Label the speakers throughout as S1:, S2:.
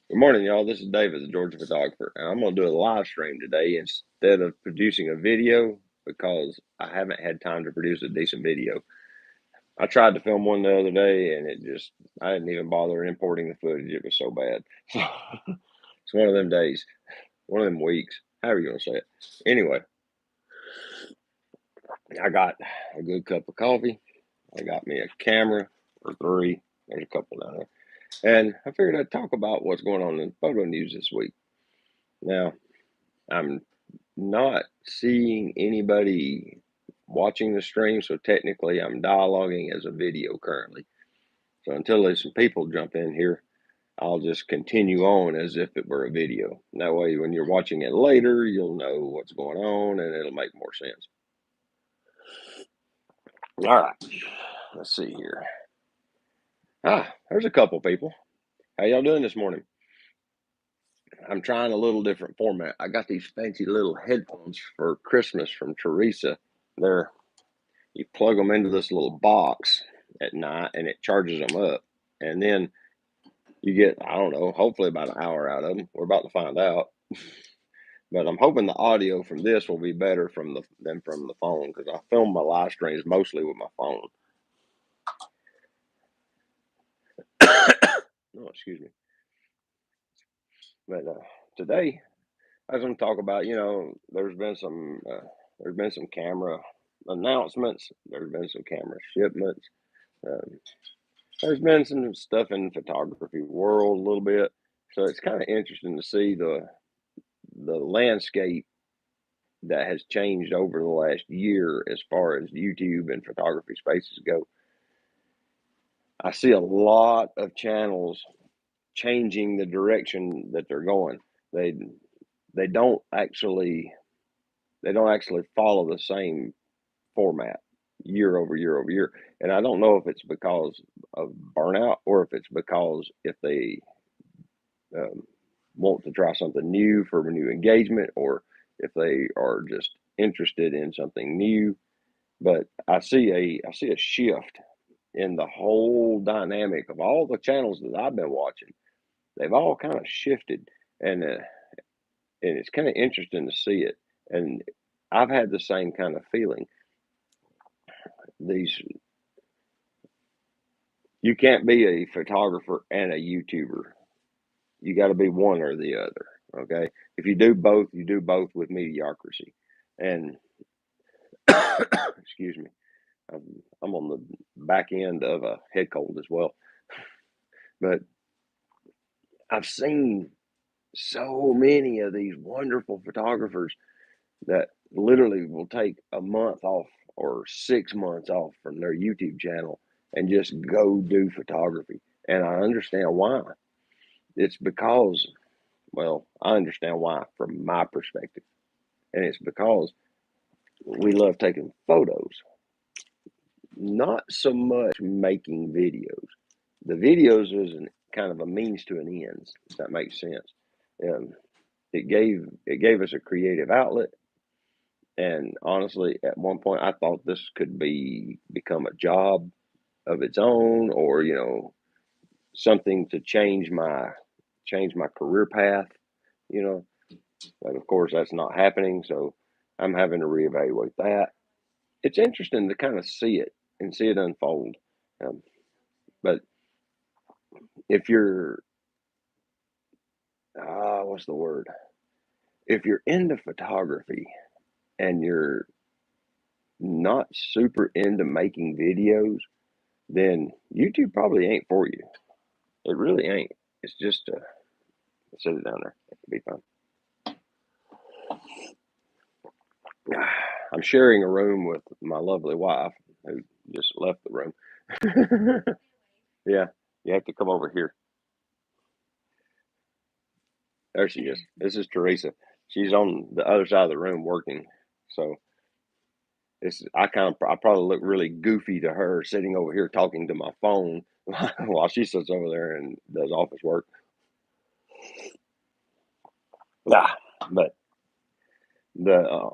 S1: Good morning, y'all. This is David, the Georgia photographer, and I'm going to do a live stream today instead of producing a video because I haven't had time to produce a decent video. I tried to film one the other day, and I didn't even bother importing the footage. It was so bad. It's one of them days, one of them weeks, however you want to say it. Anyway, I got a good cup of coffee. I got me a camera or three. There's a couple down there. And I figured I'd talk about what's going on in photo news this week. Now, I'm not seeing anybody watching the stream, so technically I'm dialoguing as a video currently. So until there's some people jump in here, I'll just continue on as if it were a video. That way, when you're watching it later, you'll know what's going on and it'll make more sense. All right, let's see here. There's a couple people. How y'all doing this morning? I'm trying a little different format. I got these fancy little headphones for Christmas from Teresa. You plug them into this little box at night and it charges them up. And then you get, I don't know, hopefully about an hour out of them. We're about to find out. But I'm hoping the audio from this will be better than from the phone because I film my live streams mostly with my phone. Oh, excuse me. But today I was going to talk about, there's been some camera announcements. There's been some camera shipments. Um, there's been some stuff in the photography world a little bit. So it's kind of interesting to see the landscape that has changed over the last year as far as YouTube and photography spaces go. I see a lot of channels changing the direction that they're going. They they don't actually follow the same format year over year over year. And I don't know if it's because of burnout or if it's because if they um, want to try something new for a new engagement or if they are just interested in something new. But I see a shift in the whole dynamic of all the channels that I've been watching. They've all kind of shifted, and it's kind of interesting to see it. And I've had the same kind of feeling. These You can't be a photographer and a YouTuber. You got to be one or the other. Okay, if you do both, you do both with mediocrity. And excuse me, I'm on the back end of a head cold as well. But I've seen so many of these wonderful photographers that literally will take a month off or 6 months off from their YouTube channel and just go do photography. And I understand why. It's because, well, I understand why from my perspective. And it's because we love taking photos, not so much making videos. The videos is kind of a means to an end, if that makes sense. Um, it gave us a creative outlet. And honestly, at one point, I thought this could become a job of its own, or something to change my career path. You know, but of course, that's not happening. So I'm having to reevaluate that. It's interesting to kind of see it and see it unfold. Um, but if you're, what's the word? If you're into photography and you're not super into making videos, then YouTube probably ain't for you. It really ain't. It's just set it down there. It could be fun. I'm sharing a room with my lovely wife who just left the room. Yeah, you have to come over here. There she is. This is Teresa. She's on the other side of the room working. So I probably look really goofy to her sitting over here talking to my phone while she sits over there and does office work. Yeah, but the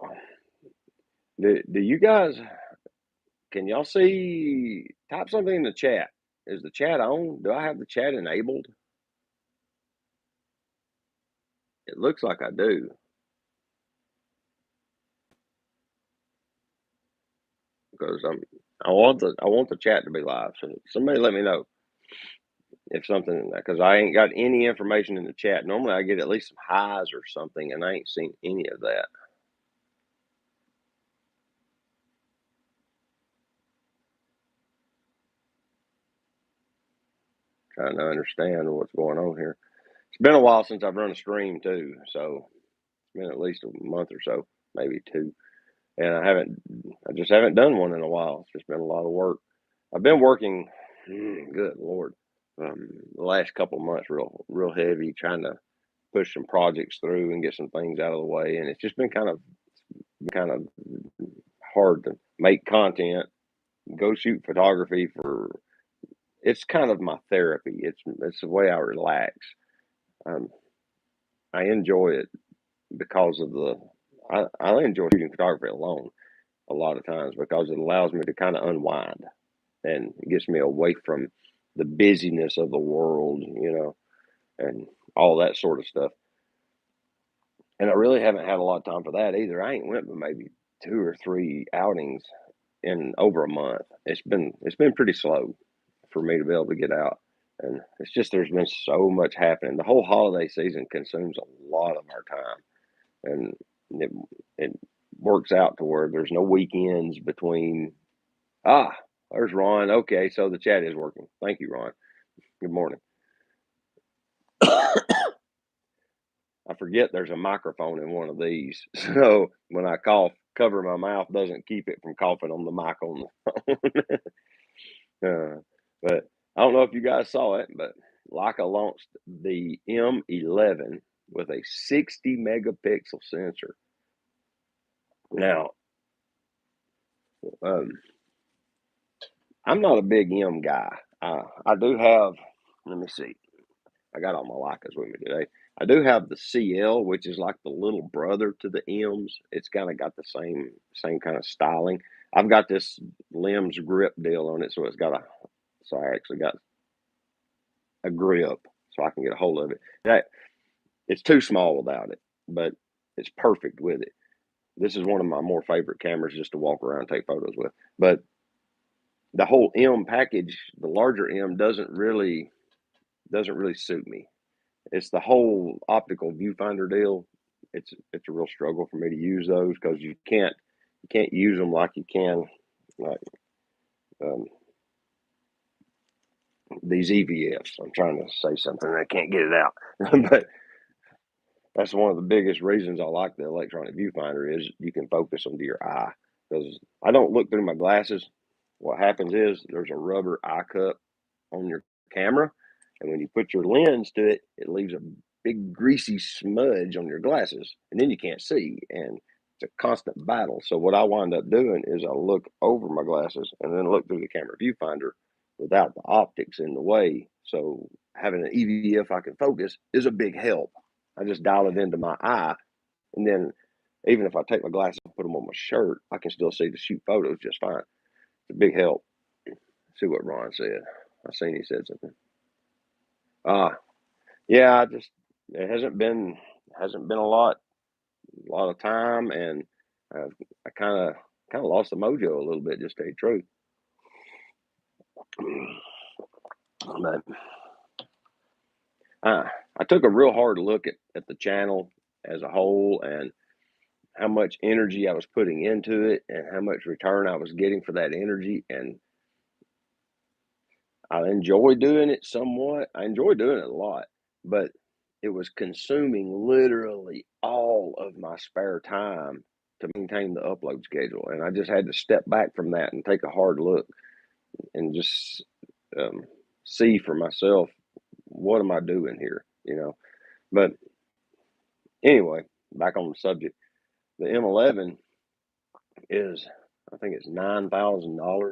S1: do you guys, can y'all see? Type something in the chat. Is the chat on? Do I have the chat enabled? It looks like I do. Because I want the chat to be live. So somebody let me know if something, because I ain't got any information in the chat. Normally I get at least some highs or something, and I ain't seen any of that. Trying to understand what's going on here. It's been a while since I've run a stream too, so it's been at least a month or so, maybe two. And I just haven't done one in a while. It's just been a lot of work. I've been working, good Lord, the last couple of months real heavy, trying to push some projects through and get some things out of the way. And it's just been kind of hard to make content, go shoot photography for. It's kind of my therapy. It's the way I relax. Um, I enjoy it because of I enjoy shooting photography alone a lot of times because it allows me to kind of unwind and it gets me away from the busyness of the world, and all that sort of stuff. And I really haven't had a lot of time for that either. I ain't went but maybe two or three outings in over a month. It's been pretty slow for me to be able to get out. And it's just there's been so much happening. The whole holiday season consumes a lot of our time, and it it works out to where there's no weekends between. Ah, there's Ron. Okay, so the chat is working. Thank you, Ron. Good morning. I forget there's a microphone in one of these, so when I cough, cover my mouth doesn't keep it from coughing on the mic on the phone. But I don't know if you guys saw it, but Leica launched the M11 with a 60 megapixel sensor. Now, um, I'm not a big M guy. I do have, let me see, I got all my Leicas with me today. I do have the CL, which is like the little brother to the M's. It's kind of got the same kind of styling. I've got this Limbs grip deal on it, so so I actually got a grip, so I can get a hold of it. It's too small without it, but it's perfect with it. This is one of my more favorite cameras just to walk around and take photos with. But the whole M package, the larger M, doesn't really suit me. It's the whole optical viewfinder deal. It's a real struggle for me to use those because you can't use them like you can like um, these EVFs. I'm trying to say something and I can't get it out, but that's one of the biggest reasons I like the electronic viewfinder is you can focus them to your eye. Because I don't look through my glasses. What happens is there's a rubber eye cup on your camera, and when you put your lens to it, it leaves a big greasy smudge on your glasses, and then you can't see, and it's a constant battle. So what I wind up doing is I look over my glasses and then look through the camera viewfinder without the optics in the way. So having an EVF I can focus is a big help. I just dial it into my eye, and then even if I take my glasses and put them on my shirt, I can still see to shoot photos just fine. It's a big help. See what Ron said. I seen he said something. Ah, yeah. It hasn't been a lot of time, and I kind of lost the mojo a little bit, just to tell you the truth. But I took a real hard look at the channel as a whole and how much energy I was putting into it and how much return I was getting for that energy. And I enjoy doing it somewhat. I enjoy doing it a lot, but it was consuming literally all of my spare time to maintain the upload schedule. And I just had to step back from that and take a hard look and just um, see for myself, what am I doing here? But anyway, back on the subject, the M11 is, I think it's $9,000,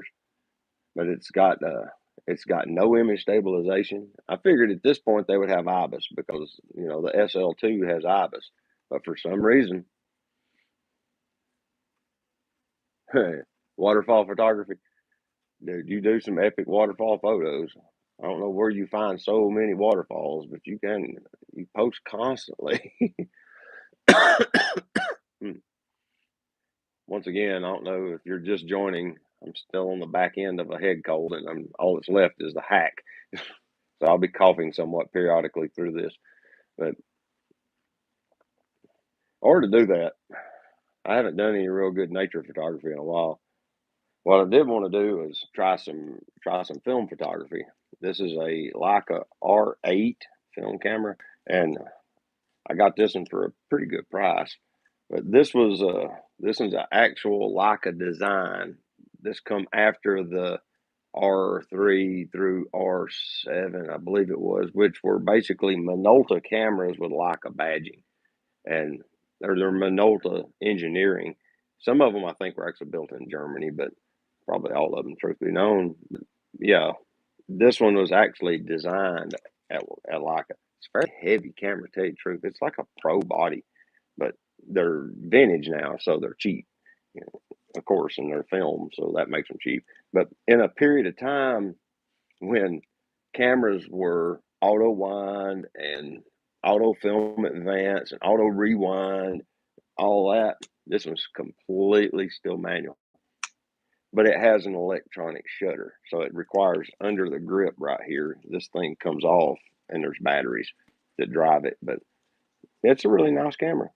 S1: but it's got no image stabilization. I figured at this point they would have IBIS because the SL2 has IBIS, but for some reason, waterfall photography, dude, you do some epic waterfall photos. I don't know where you find so many waterfalls, but you post constantly. Once again, I don't know if you're just joining. I'm still on the back end of a head cold, and all that's left is the hack. So I'll be coughing somewhat periodically through this. But or to do that, I haven't done any real good nature photography in a while. What I did want to do is try some film photography. This is a Leica R8 film camera, and I got this one for a pretty good price. But this one's an actual Leica design. This come after the R3 through R7, I believe it was, which were basically Minolta cameras with Leica badging, and they're Minolta engineering. Some of them I think were actually built in Germany, but probably all of them, truth be known. Yeah, this one was actually designed at Leica. It's a very heavy camera, to tell you the truth. It's like a pro body, but they're vintage now, so they're cheap, you know, of course, and they're film, so that makes them cheap. But in a period of time when cameras were auto wind and auto film advance and auto rewind, all that, this one's completely still manual. But it has an electronic shutter, so it requires under the grip right here. This thing comes off, and there's batteries that drive it. But it's a really nice camera.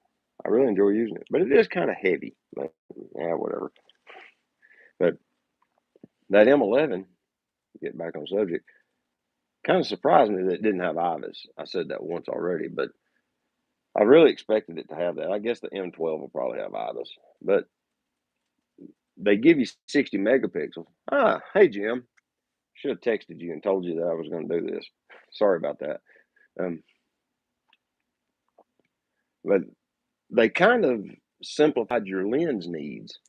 S1: I really enjoy using it, but it is kind of heavy. But yeah, whatever. But that M11, get back on subject, kind of surprised me that it didn't have IVIS. I said that once already, but I really expected it to have that. I guess the M12 will probably have IVIS, but they give you 60 megapixels. Ah, hey Jim, should have texted you and told you that I was going to do this. Sorry about that. Um, but they kind of simplified your lens needs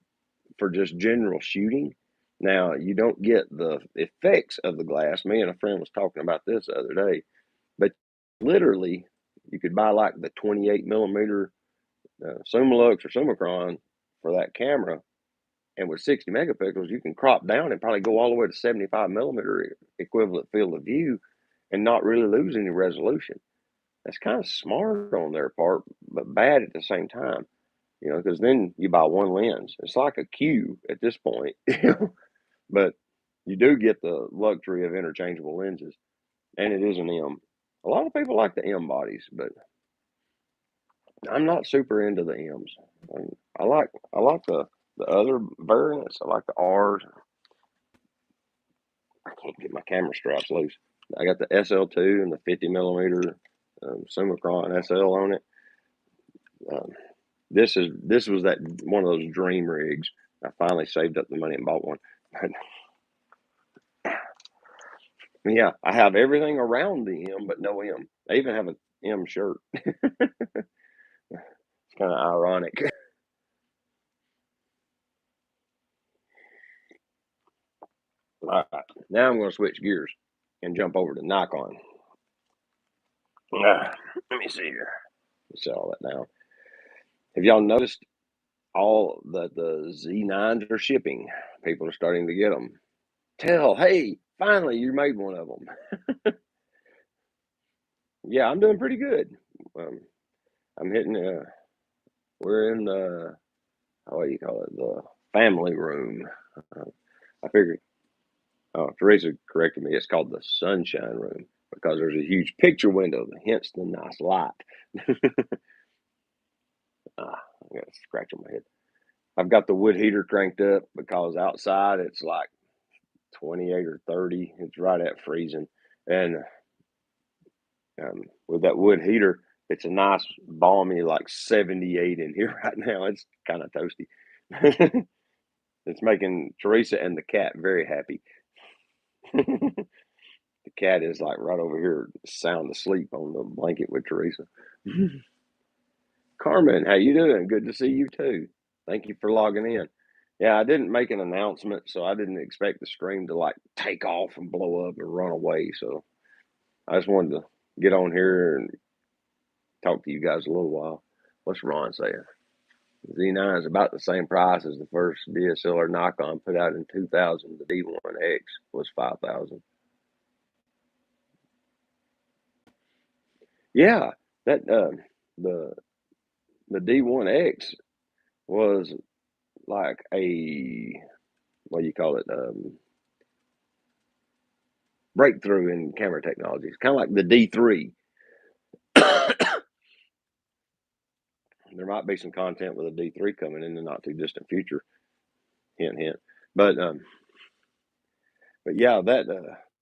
S1: for just general shooting. Now, you don't get the effects of the glass. Me and a friend was talking about this the other day, but literally, you could buy like the 28 millimeter Summilux or Summicron for that camera, and with 60 megapixels, you can crop down and probably go all the way to 75 millimeter equivalent field of view and not really lose any resolution. That's kind of smart on their part, but bad at the same time, because then you buy one lens. It's like a Q at this point, but you do get the luxury of interchangeable lenses, and it is an M. A lot of people like the M bodies, but I'm not super into the M's. I like the other variants. I like the R's. I can't get my camera straps loose. I got the SL2 and the 50 millimeter Summicron SL on it. Um, this was that one of those dream rigs. I finally saved up the money and bought one. Yeah, I have everything around the M, but no M. I even have an M shirt. It's kind of ironic. All right, now I'm going to switch gears and jump over to Nikon. Let me see here. Set all that down. Have y'all noticed all that the Z9s are shipping? People are starting to get them. Hey, finally you made one of them. Yeah, I'm doing pretty good. Um, I'm hitting. We're in the, what do you call it? The family room. Uh, I figured. Oh, Teresa corrected me. It's called the sunshine room because there's a huge picture window, hence the nice light. I got a scratch on my head. I've got the wood heater cranked up because outside it's like 28 or 30. It's right at freezing. And with that wood heater, it's a nice balmy like 78 in here right now. It's kind of toasty. It's making Teresa and the cat very happy. The cat is like right over here sound asleep on the blanket with Teresa. Carmen, how you doing? Good to see you too. Thank you for logging in. Yeah, I didn't make an announcement, so I didn't expect the stream to like take off and blow up and run away. So I just wanted to get on here and talk to you guys a little while. What's Ron saying? Z9 is about the same price as the first DSLR Nikon put out in 2000. The D1X was 5,000. Yeah, that the the D1X was like a, what do you call it? Breakthrough in camera technology. It's kind of like the D3. There might be some content with a D3 coming in the not too distant future. Hint, hint. But but yeah, that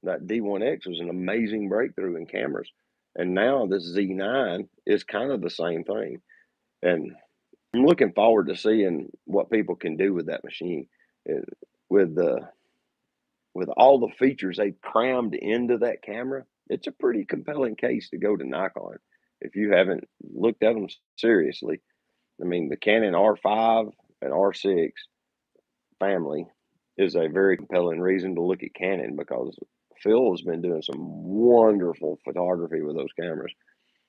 S1: D1X was an amazing breakthrough in cameras, and now this Z9 is kind of the same thing. And I'm looking forward to seeing what people can do with that machine, uh, with the with all the features they crammed into that camera. It's a pretty compelling case to go to Nikon if you haven't looked at them seriously. I mean, the Canon R5 and R6 family is a very compelling reason to look at Canon, because Phil has been doing some wonderful photography with those cameras.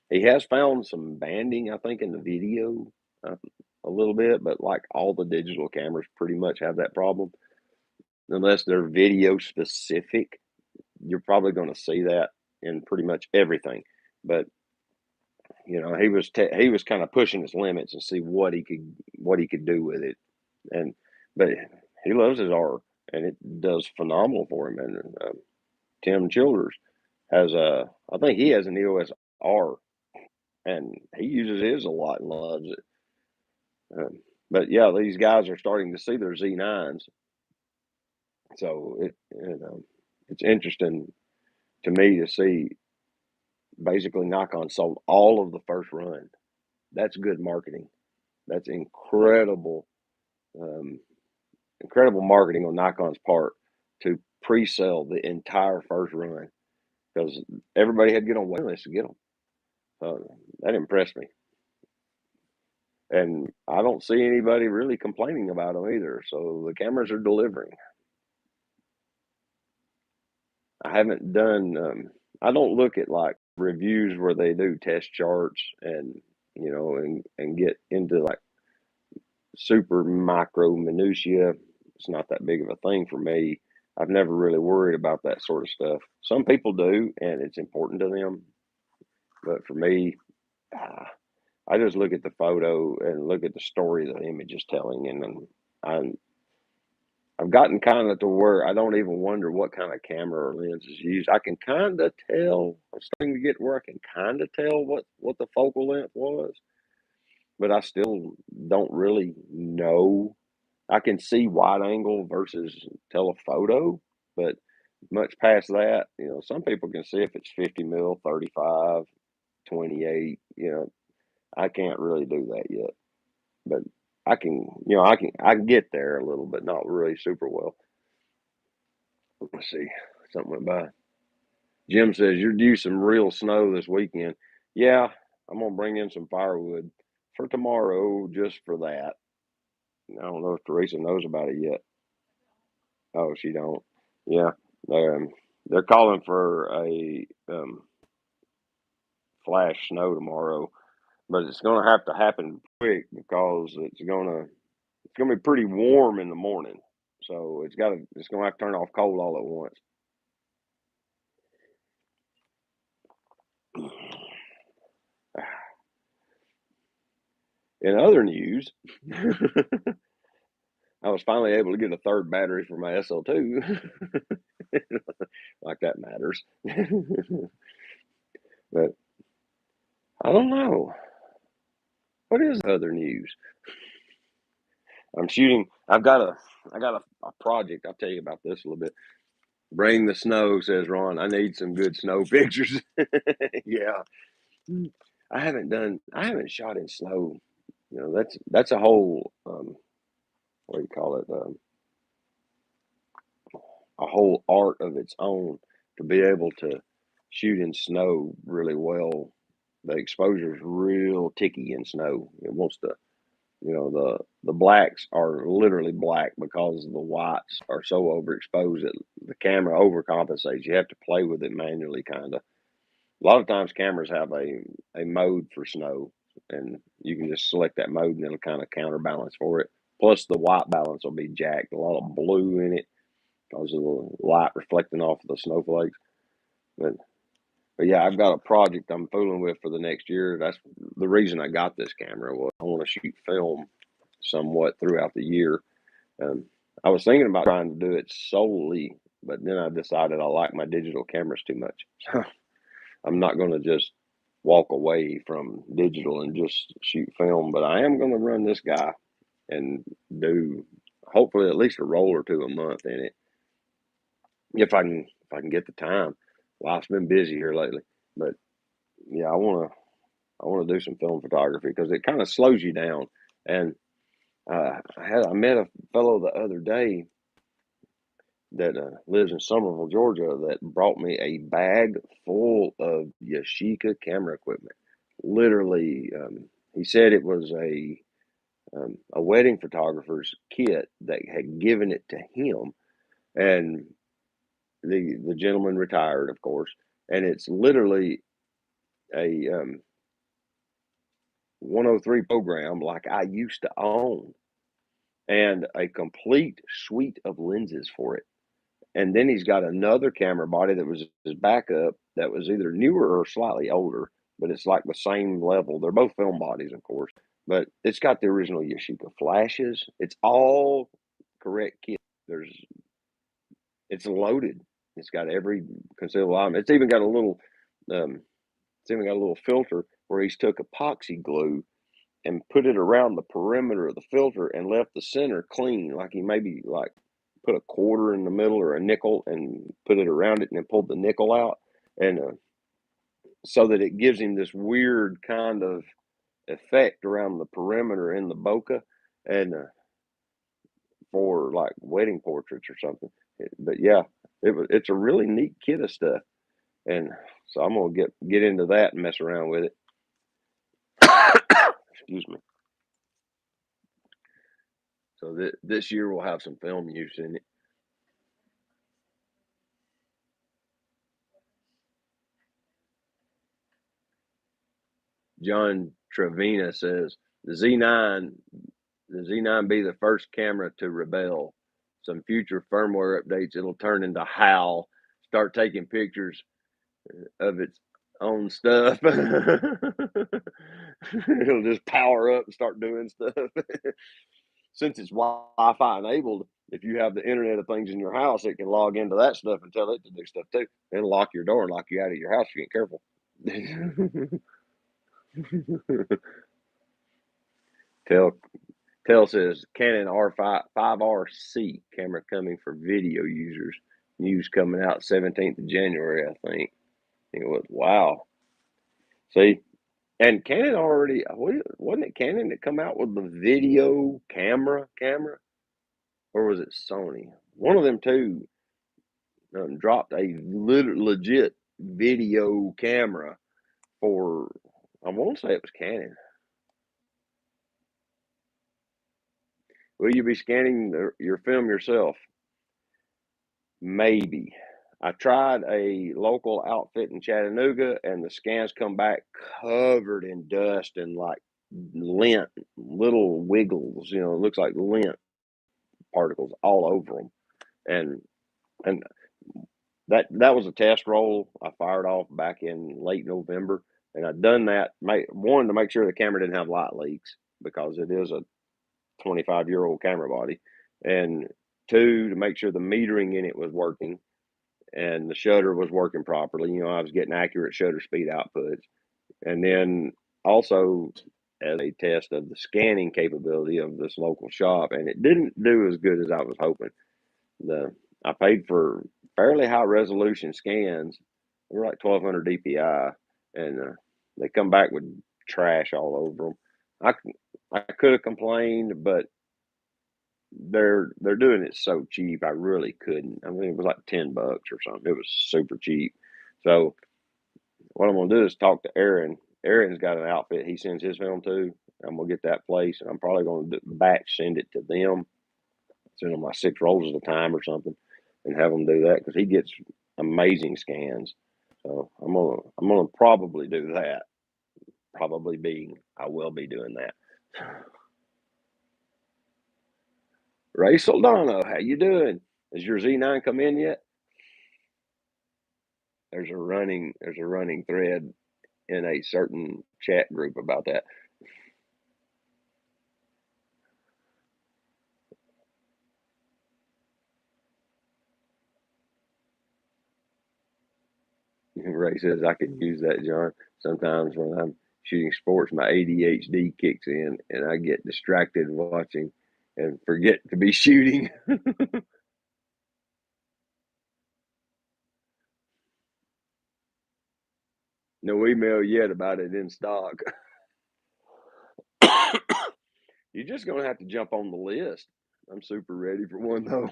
S1: He has found some banding, I think, in the video uh, a little bit, but like all the digital cameras pretty much have that problem. Unless they're video specific, you're probably going to see that in pretty much everything. But he was kind of pushing his limits and see what he could do with it. And but he loves his art, and it does phenomenal for him. And Tim Childers has a, I think he has an EOS R, and he uses his a lot and loves it. But yeah, these guys are starting to see their Z9s, so it's interesting to me to see basically Nikon sold all of the first run. That's good marketing. That's um, incredible marketing on Nikon's part to pre-sell the entire first run, because everybody had to get on waiting lists to get them. That impressed me, and I don't see anybody really complaining about them either. So the cameras are delivering. I haven't done. I don't look at like reviews where they do test charts and and get into like super micro minutia. It's not that big of a thing for me. I've never really worried about that sort of stuff. Some people do, and it's important to them. But for me, ah, I just look at the photo and look at the story the image is telling, and then I'm, I've gotten kind of to where I don't even wonder what kind of camera or lens is used. I can kind of tell. I'm starting to get where I can kind of tell what the focal length was, but I still don't really know. I can see wide angle versus telephoto, but much past that, some people can see if it's 50 mil, 35, 28. I can't really do that yet, but I can get there a little, but not really super well. Let's see, something went by. Jim says you're due some real snow this weekend. Yeah, I'm gonna bring in some firewood for tomorrow just for that. I don't know if Teresa knows about it yet. Oh, she don't. Yeah, um, they're calling for a flash snow tomorrow, but it's going to have to happen quick because it's gonna be pretty warm in the morning. So it's gonna have to turn off cold all at once. In other news, I was finally able to get a third battery for my SL2. Like that matters. But I don't know. What is other news? I'm shooting. I got a project. I'll tell you about this a little bit. Bring the snow, says Ron. I need some good snow pictures. Yeah. I haven't shot in snow. That's a whole, what do you call it? A whole art of its own to be able to shoot in snow really well. The exposure is real ticky in snow. It wants to, the blacks are literally black because the whites are so overexposed that the camera overcompensates. You have to play with it manually, kind of. A lot of times cameras have a mode for snow, and you can just select that mode and it'll kind of counterbalance for it. Plus, the white balance will be jacked. A lot of blue in it because of the light reflecting off of the snowflakes. But But yeah, I've got a project I'm fooling with for the next year. That's the reason I got this camera. Was I want to shoot film somewhat throughout the year. Um, I was thinking about trying to do it solely, but then I decided I like my digital cameras too much. So I'm not going to just walk away from digital and just shoot film, but I am going to run this guy and do hopefully at least a roll or two a month in it if I can get the time. Life's been busy here lately, but yeah, I want to do some film photography because it kind of slows you down. And I met a fellow the other day that lives in Somerville, Georgia, that brought me a bag full of Yashica camera equipment. Literally, he said it was a wedding photographer's kit that had given it to him, and the gentleman retired, of course, and it's literally a 103 program like I used to own, and a complete suite of lenses for it. And then he's got another camera body that was his backup that was either newer or slightly older, but it's like the same level. They're both film bodies, of course, but it's got the original Yashica flashes. It's all correct kit. There's it's loaded. It's got every conceivable item. Um, it's even got a little filter where he's took epoxy glue and put it around the perimeter of the filter and left the center clean. Like he maybe like put a quarter in the middle or a nickel and put it around it and then pulled the nickel out. And so that it gives him this weird kind of effect around the perimeter in the bokeh and for like wedding portraits or something. But yeah, it's a really neat kit of stuff. And so I'm gonna get into that and mess around with it. Excuse me. So this year we'll have some film use in it. John Trevina says the Z9 the Z9 be the first camera to rebel. Some future firmware updates, it'll turn into HAL, start taking pictures of its own stuff. It'll just power up and start doing stuff. Since it's Wi-Fi enabled, if you have the Internet of Things in your house, it can log into that stuff and tell it to do stuff too. And lock your door and lock you out of your house if you ain't careful. tell Tell says Canon R5R C camera coming for video users. News coming out 17th of January, I think. It was wow. See, and Canon already wasn't it Canon that come out with the video camera, or was it Sony? One of them two dropped a legit video camera for. I won't say it was Canon. Will you be scanning your film yourself? Maybe. I tried a local outfit in Chattanooga, and the scans come back covered in dust and like lint, little wiggles. It looks like lint particles all over them. And that was a test roll I fired off back in late November, and I'd done that. One, to make sure the camera didn't have light leaks because it is a 25-year-old camera body, and two, to make sure the metering in it was working and the shutter was working properly. I was getting accurate shutter speed outputs. And then also as a test of the scanning capability of this local shop, and it didn't do as good as I was hoping. The I paid for fairly high resolution scans. They were like 1200 DPI, and they come back with trash all over them. I I could have complained, but they're doing it so cheap. I really couldn't. I mean, it was like $10 or something. It was super cheap. So what I'm gonna do is talk to Aaron. Aaron's got an outfit he sends his film to. I'm gonna get that place, and I'm probably gonna batch send it to them. Send them like 6 rolls at a time or something, and have them do that because he gets amazing scans. So I'm gonna probably do that. Probably being I will be doing that. Ray Soldano, how you doing? Has your Z9 come in yet? there's a running thread in a certain chat group about that. Ray says I can use that, John. Sometimes when I'm shooting sports, my ADHD kicks in and I get distracted watching and forget to be shooting. No email yet about it in stock. You're just gonna have to jump on the list. I'm super ready for one though.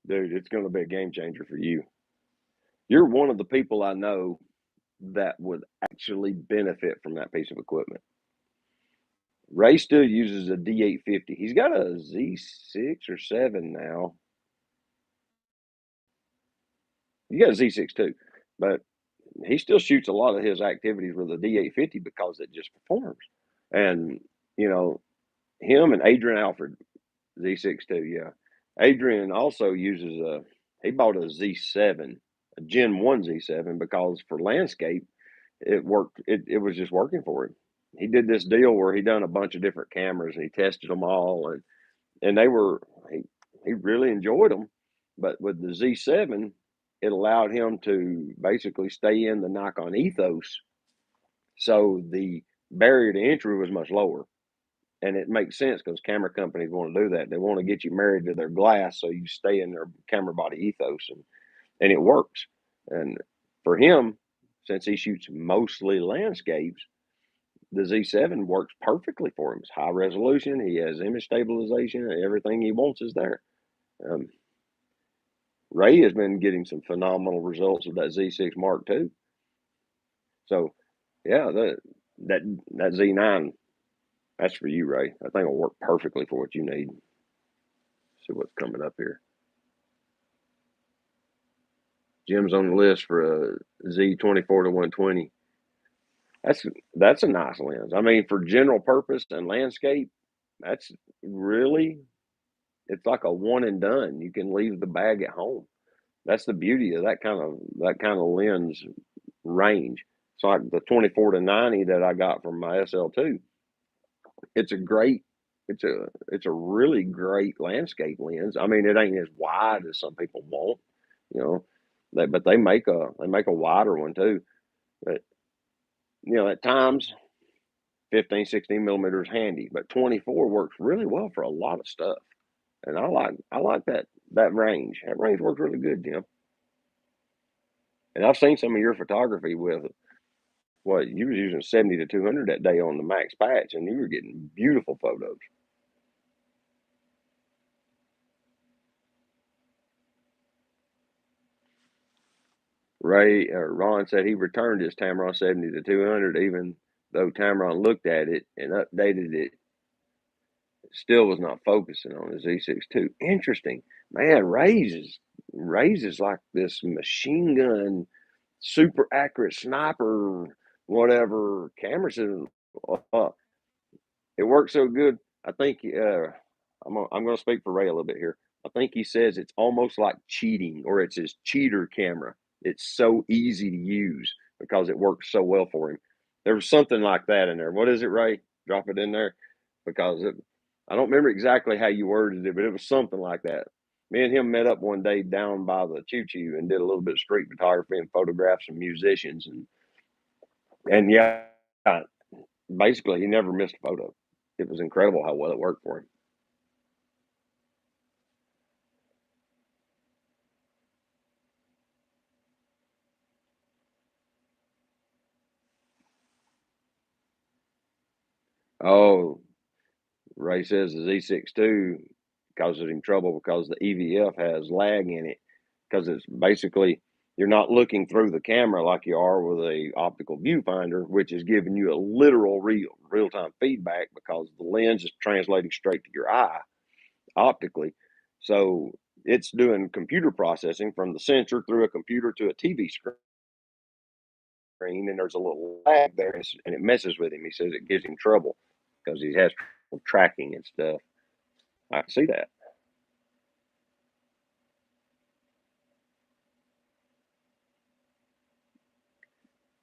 S1: Dude, it's gonna be a game changer for you. You're one of the people I know that would actually benefit from that piece of equipment. Ray still uses a D850. He's got a Z6 or 7 now. You got a Z6 too, but he still shoots a lot of his activities with a D850 because it just performs. And, you know, him and Adrian Alfred, Z6 too, yeah. Adrian also uses he bought a Z7, a Gen 1 Z7, because for landscape, it worked. It was just working for him. He did this deal where he done a bunch of different cameras and he tested them all, and they were he really enjoyed them. But with the Z7, it allowed him to basically stay in the Nikon ethos, so the barrier to entry was much lower. And it makes sense because camera companies want to do that. They want to get you married to their glass so you stay in their camera body ethos, and it works. And for him, since he shoots mostly landscapes, the Z7 works perfectly for him. It's high resolution. He has image stabilization. Everything he wants is there. Um, Ray has been getting some phenomenal results with that Z6 Mark II. So, yeah, that that Z9, that's for you, Ray. That thing will work perfectly for what you need. See what's coming up here. Jim's on the list for a Z24 to 120. That's a nice lens. I mean, for general purpose and landscape, that's really it's like a one and done. You can leave the bag at home. That's the beauty of that kind of lens range. It's like the 24 to 90 that I got from my SL2. It's a great it's a really great landscape lens. I mean, it ain't as wide as some people want, you know. But they make a wider one too. But at times 15, 16 millimeters handy, but 24 works really well for a lot of stuff. And I like that range. That range works really good, Jim. And I've seen some of your photography with what you was using 70 to 200 that day on the max patch, and you were getting beautiful photos. Ron said he returned his Tamron 70 to 200, even though Tamron looked at it and updated it. Still was not focusing on his Z6 II. Interesting, man. Raises like this machine gun, super accurate sniper, whatever camera system. Uh, it works so good. I think I'm going to speak for Ray a little bit here. I think he says it's almost like cheating, or it's his cheater camera. It's so easy to use because it works so well for him. There was something like that in there. What is it, Ray? Drop it in there because I don't remember exactly how you worded it, but it was something like that. Me and him met up one day down by the Choo Choo and did a little bit of street photography and photographed some musicians, and yeah, basically he never missed a photo. It was incredible how well it worked for him. Oh, Ray says the Z6 II causes him trouble because the EVF has lag in it, because it's basically you're not looking through the camera like you are with a optical viewfinder, which is giving you a literal real time feedback because the lens is translating straight to your eye optically. So it's doing computer processing from the sensor through a computer to a TV screen, and there's a little lag there, and it messes with him. He says it gives him trouble because he has trouble tracking and stuff. I can see that.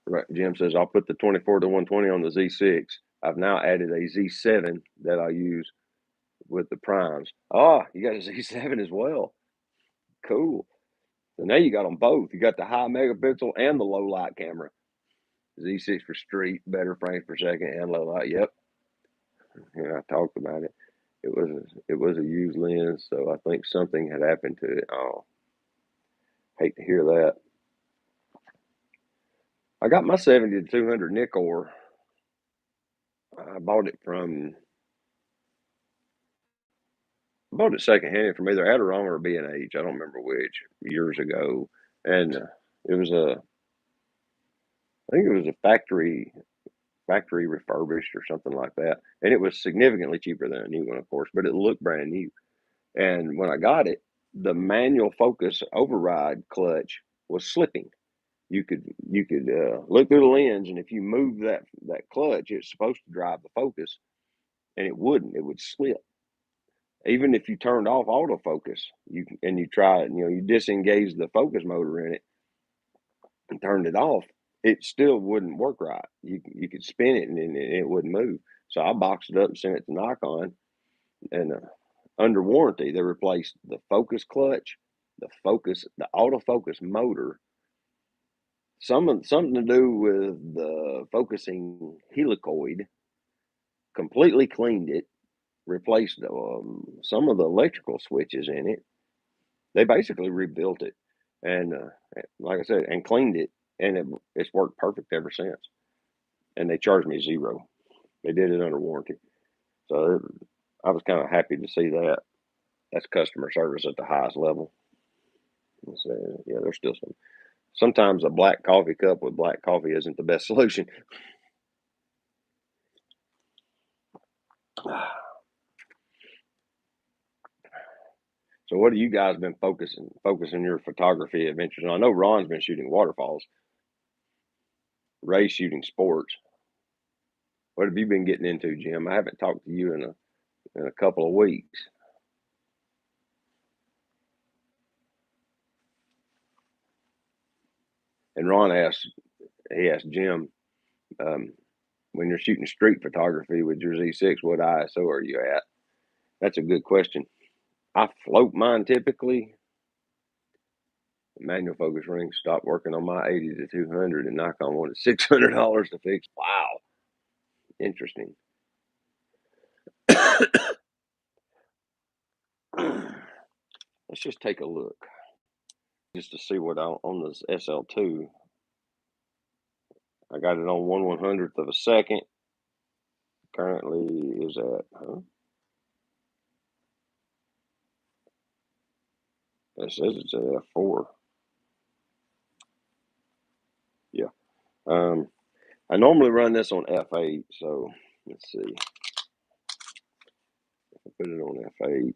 S1: Right. Jim says, I'll put the 24 to 120 on the Z6. I've now added a Z7 that I use with the primes. Oh, you got a Z7 as well. Cool. So now you got them both. You got the high megapixel and the low light camera. Z6 for street, better frames per second, and low light. Yep. Yeah, I talked about it. It was a used lens, so I think something had happened to it. Oh, hate to hear that. I got my 70 to 200 Nikkor. I bought it secondhand from either Adderall or B&H. I don't remember which, years ago. And it was I think it was a factory refurbished or something like that. And it was significantly cheaper than a new one, of course, but it looked brand new. And when I got it, the manual focus override clutch was slipping. You could look through the lens, and if you move that clutch, it's supposed to drive the focus, and it wouldn't. It would slip. Even if you turned off autofocus, you try it, you disengage the focus motor in it and turned it off, it still wouldn't work right. You could spin it and it wouldn't move. So I boxed it up and sent it to Nikon, and under warranty they replaced the focus clutch, the autofocus motor, something to do with the focusing helicoid. Completely cleaned it, replaced some of the electrical switches in it. They basically rebuilt it, and like I said, and cleaned it, and it's worked perfect ever since. And they charged me zero. They did it under warranty, so I was kind of happy to see that. That's customer service at the highest level. So, yeah, there's still some. Sometimes a black coffee cup with black coffee isn't the best solution. So, what have you guys been focusing your photography adventures on? I know Ron's been shooting waterfalls. Ray's shooting sports. What have you been getting into, Jim? I haven't talked to you in a couple of weeks. And Ron asked Jim, um, when you're shooting street photography with your Z6, what ISO are you at? That's a good question. I float mine typically. The manual focus ring stopped working on my 80 to 200, and Nikon wanted $600 to fix. Wow, interesting. Let's just take a look just to see what on this SL2. I got it on 1/100th of a second. Currently is at it says it's at f4. Yeah. I normally run this on f8, so let's see. If I put it on f8, it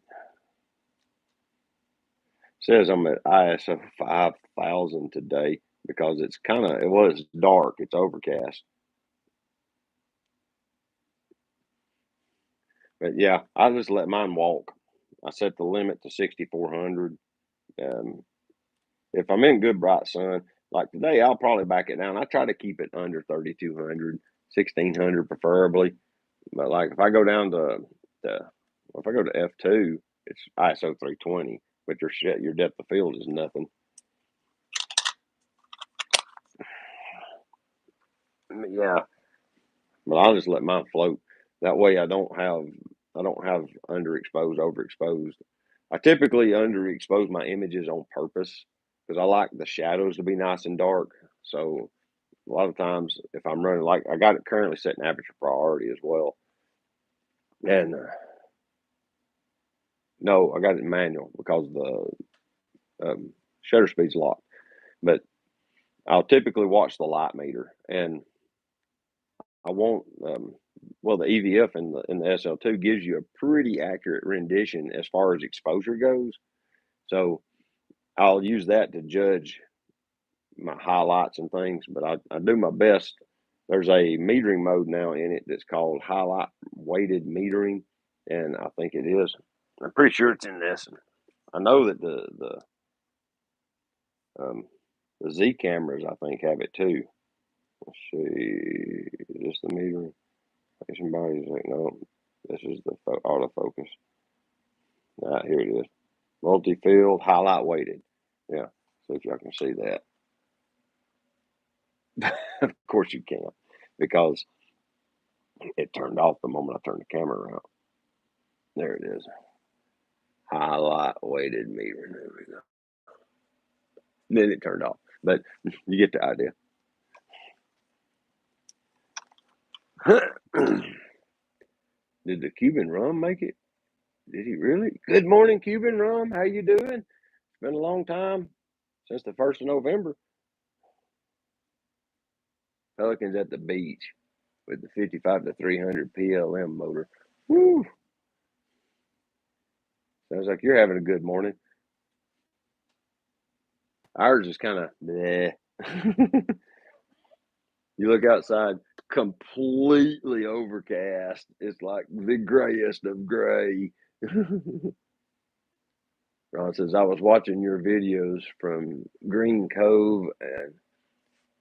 S1: says I'm at ISO 5000 today because it was dark. It's overcast. But yeah, I just let mine walk. I set the limit to 6400. Um, if I'm in good bright sun, like today, I'll probably back it down. I try to keep it under 3200, 1600 preferably. But like if I go down if I go to f2, it's ISO 320, but your depth of field is nothing. Yeah, but I'll just let mine float. That way, I don't have underexposed, overexposed. I typically underexpose my images on purpose because I like the shadows to be nice and dark. So a lot of times, if I'm running, like I got it currently set in aperture priority as well, and no, I got it in manual because the shutter speed's locked. But I'll typically watch the light meter, and I won't. Well, the EVF in the SL2 gives you a pretty accurate rendition as far as exposure goes. So I'll use that to judge my highlights and things. But I do my best. There's a metering mode now in it that's called highlight weighted metering, and I think it is. I'm pretty sure it's in this. I know that um, the Z cameras I think have it too. Let's see. Is this the meter? Somebody's like, no, this is the autofocus. Here it is. Multi-field, highlight weighted. Yeah, see if y'all can see that. Of course you can't, because it turned off the moment I turned the camera around. There it is. Highlight weighted meter. There we go. Then it turned off, but you get the idea. Did the Cuban rum make it? Did he really? Good morning, Cuban rum. How you doing? It's been a long time since the 1st of November. Pelicans at the beach with the 55 to 300 PLM motor. Woo! Sounds like you're having a good morning. Ours is kind of bleh. You look outside, completely overcast. It's like the grayest of gray. Ron says, I was watching your videos from Green Cove and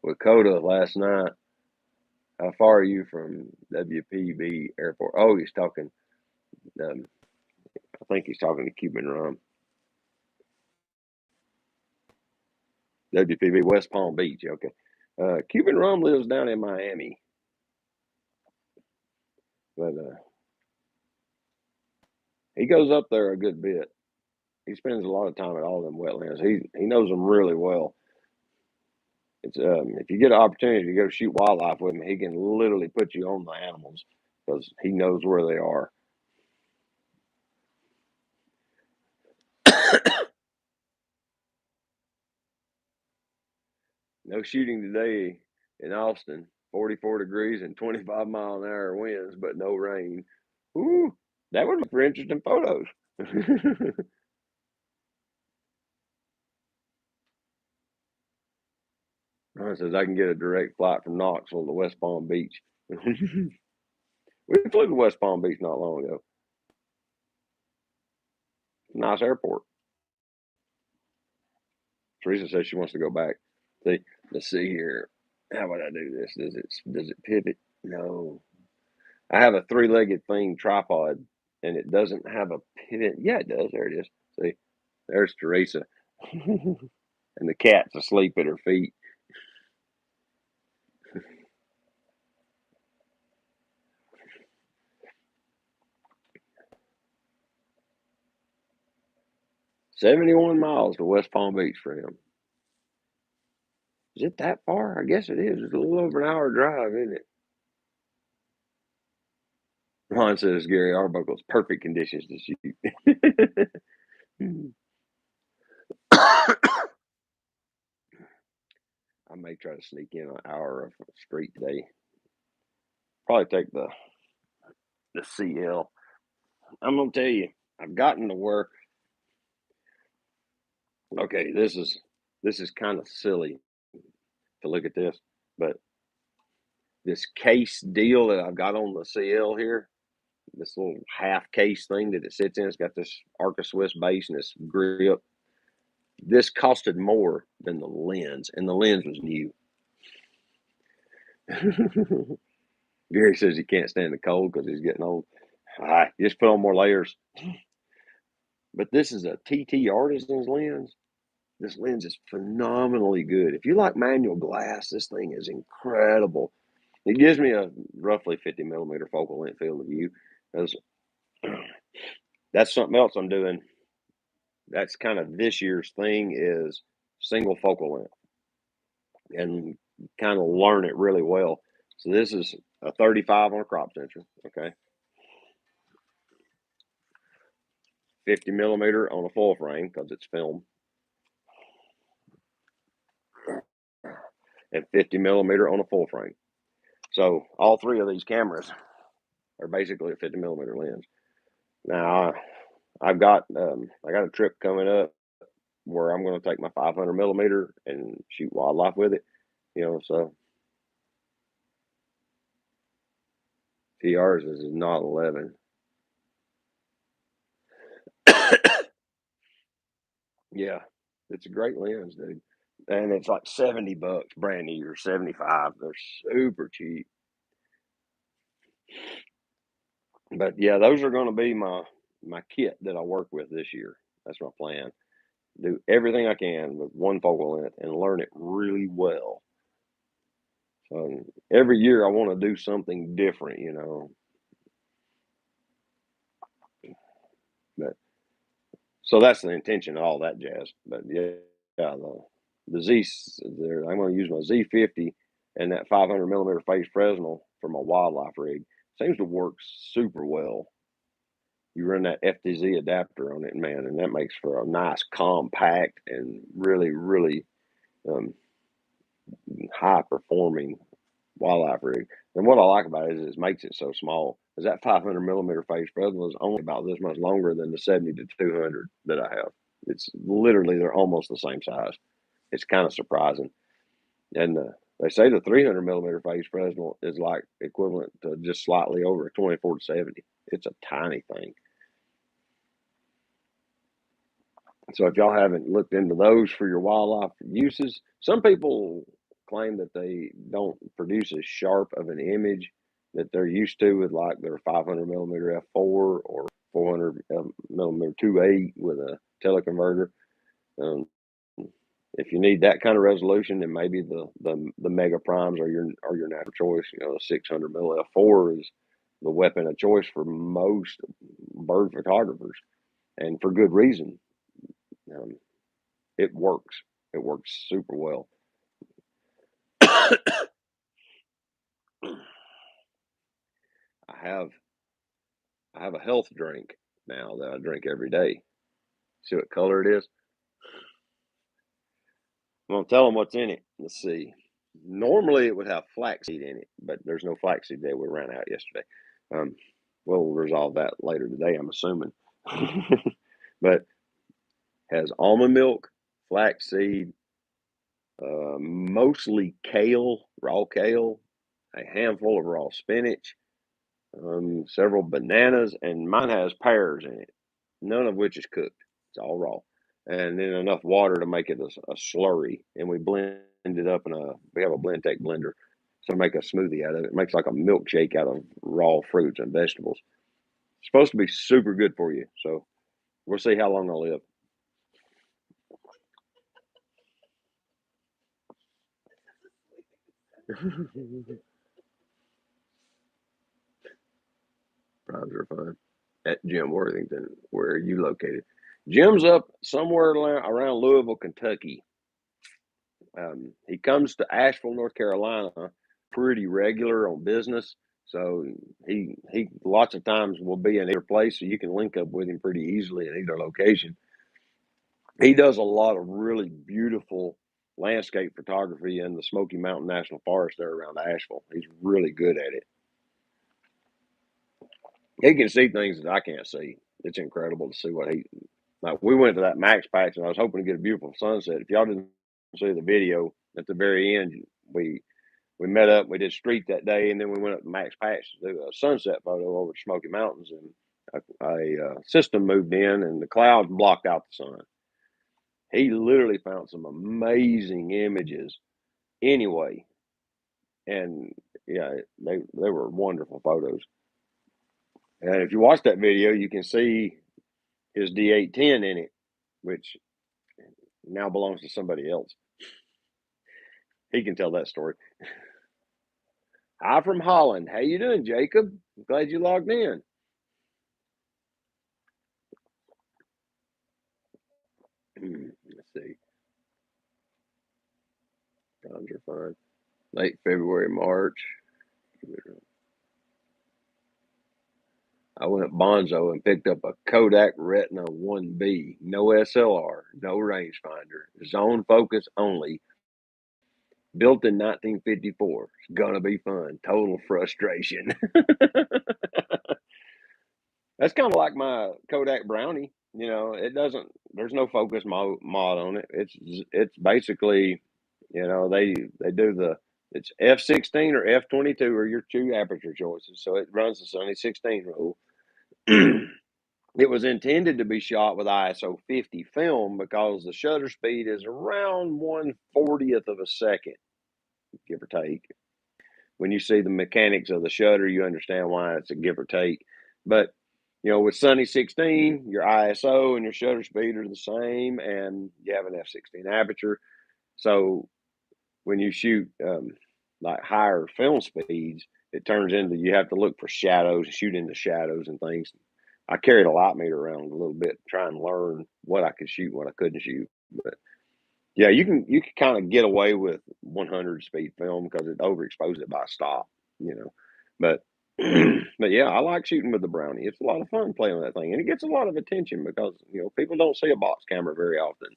S1: Wakota last night. How far are you from WPB Airport? Oh, he's talking, I think he's talking to Cuban Rum. WPB West Palm Beach, okay. Cuban Rum lives down in Miami. But he goes up there a good bit. He spends a lot of time at all them wetlands. He knows them really well. It's if you get an opportunity to go shoot wildlife with him, he can literally put you on the animals because he knows where they are. No shooting today in Austin. 44 degrees and 25-mile-an-hour winds, but no rain. Ooh, that would make for interesting photos. Ron says I can get a direct flight from Knoxville to West Palm Beach. We flew to West Palm Beach not long ago. Nice airport. Teresa says she wants to go back. See, let's see here. How would I do this? Does it pivot? No. I have a 3-legged thing tripod, and it doesn't have a pivot. Yeah, it does. There it is. See, there's Teresa, and the cat's asleep at her feet. $71 miles to West Palm Beach for him. Is it that far? I guess it is. It's a little over an hour drive, isn't it? Ron says Gary Arbuckle's perfect conditions to shoot. I may try to sneak in an hour of street today. Probably take the CL. I'm gonna tell you, I've gotten to where, okay, this is kind of silly to look at this, but this case deal that I've got on the CL here, this little half case thing that it sits in, it's got this Arca Swiss base and this grip. This costed more than the lens, and the lens was new. Gary says he can't stand the cold because he's getting old. Just put on more layers. But this is a TT Artisans lens. This lens is phenomenally good. If you like manual glass, this thing is incredible. It gives me a roughly 50 millimeter focal length field of view. That's something else I'm doing. That's kind of this year's thing is single focal length and kind of learn it really well. So this is a 35 on a crop sensor, okay? 50 millimeter on a full frame because it's film, and 50 millimeter on a full frame. So all three of these cameras are basically a 50 millimeter lens. Now I got a trip coming up where I'm going to take my 500 millimeter and shoot wildlife with it. So TRs is not 11. Yeah, it's a great lens, dude. and it's like $70 brand new or 75. They're super cheap. But yeah, those are going to be my kit that I work with this year. That's my plan. Do everything I can with one focal length and learn it really well. So every year I want to do something different, you know. But so that's the intention of all that jazz. But yeah, the Z, I'm going to use my Z50 and that 500 millimeter phase Fresnel for my wildlife rig. Seems to work super well. You run that FTZ adapter on it, man, and that makes for a nice, compact, and really, really um, high performing wildlife rig. And what I like about it is it makes it so small. Because that 500 millimeter phase Fresnel is only about this much longer than the 70 to 200 that I have. It's literally, they're almost the same size. It's kind of surprising. And they say the 300 millimeter phase Fresnel is like equivalent to just slightly over a 24 to 70. It's a tiny thing. So if y'all haven't looked into those for your wildlife uses, some people claim that they don't produce as sharp of an image that they're used to with like their 500 millimeter f4 or 400 millimeter 2.8 with a teleconverter. Um, if you need that kind of resolution, then maybe the mega primes are your natural choice. You know, the 600 mil f4 is the weapon of choice for most bird photographers, and for good reason. Um, it works. It works super well. I have I have a health drink now that I drink every day. See what color it is? I'm gonna tell them what's in it. Let's see. Normally it would have flaxseed in it, but there's no flaxseed there. We ran out yesterday. Um, we'll resolve that later today, I'm assuming. But has almond milk, flaxseed, mostly kale, raw kale, a handful of raw spinach, several bananas, and mine has pears in it, none of which is cooked. It's all raw. And then enough water to make it a slurry. And we blend it up we have a Blendtec blender. So make a smoothie out of it. It makes like a milkshake out of raw fruits and vegetables. It's supposed to be super good for you. So we'll see how long I live. Primes are fun. At Jim Worthington, where are you located? Jim's up somewhere around Louisville, Kentucky. He comes to Asheville, North Carolina, pretty regular on business. So he lots of times will be in either place, so you can link up with him pretty easily in either location. He does a lot of really beautiful landscape photography in the Smoky Mountain National Forest there around Asheville. He's really good at it. He can see things that I can't see. It's incredible to see what he. Like we went to that Max Patch, and I was hoping to get a beautiful sunset. If y'all didn't see the video at the very end, we met up. We did street that day, and then we went up to Max Patch to do a sunset photo over the Smoky Mountains. And a system moved in, and the clouds blocked out the sun. He literally found some amazing images. Anyway, and yeah, they were wonderful photos. And if you watch that video, you can see his D810 in it, which now belongs to somebody else. He can tell that story. Hi from Holland. How you doing, Jacob? I'm glad you logged in. Let's see. Times are fun. Late February, March. I went Bonzo and picked up a Kodak Retina 1B. No SLR, no rangefinder, zone focus only. Built in 1954. It's gonna be fun. Total frustration. That's kind of like my Kodak Brownie. You know, it doesn't. There's no focus mod on it. It's basically, you know, they do it's f16 or f22 or your two aperture choices. So it runs the Sunny 16 rule. It was intended to be shot with ISO 50 film because the shutter speed is around 1/40th of a second, give or take. When you see the mechanics of the shutter, you understand why it's a give or take. But with Sunny 16, your ISO and your shutter speed are the same, and you have an f/16 aperture. So when you shoot like higher film speeds, it turns into you have to look for shadows, shoot into shadows and things. I carried a light meter around a little bit, trying to learn what I could shoot, what I couldn't shoot. But yeah, you can kind of get away with 100 speed film because it overexposes it by stop, you know. But but yeah, I like shooting with the Brownie. It's a lot of fun playing with that thing, and it gets a lot of attention because people don't see a box camera very often,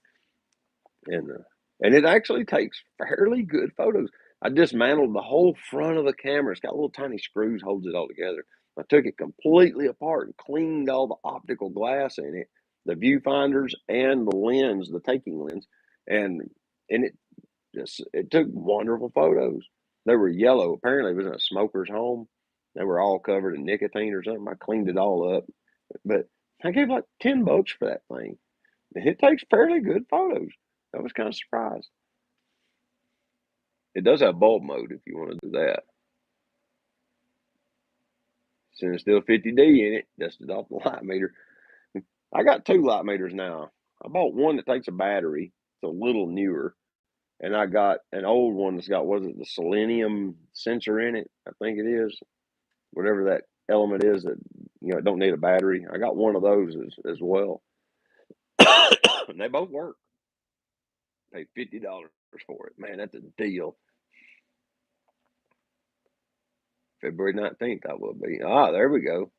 S1: and uh, and it actually takes fairly good photos. I dismantled the whole front of the camera. It's got little tiny screws holds it all together. I took it completely apart and cleaned all the optical glass in it, the viewfinders and the lens, the taking lens, and it took wonderful photos. They were yellow. Apparently, it was in a smoker's home. They were all covered in nicotine or something. I cleaned it all up, but I gave like $10 for that thing. And it takes fairly good photos. I was kind of surprised. It does have bulb mode if you want to do that. Since still 50D in it, dusted off the light meter. I got two light meters now. I bought one that takes a battery. It's a little newer. And I got an old one that's got, was it the selenium sensor in it? I think it is. Whatever that element is that, it don't need a battery. I got one of those as well. And they both work. Paid $50 for it. Man, that's a deal. February 19th, I will be. Ah, there we go.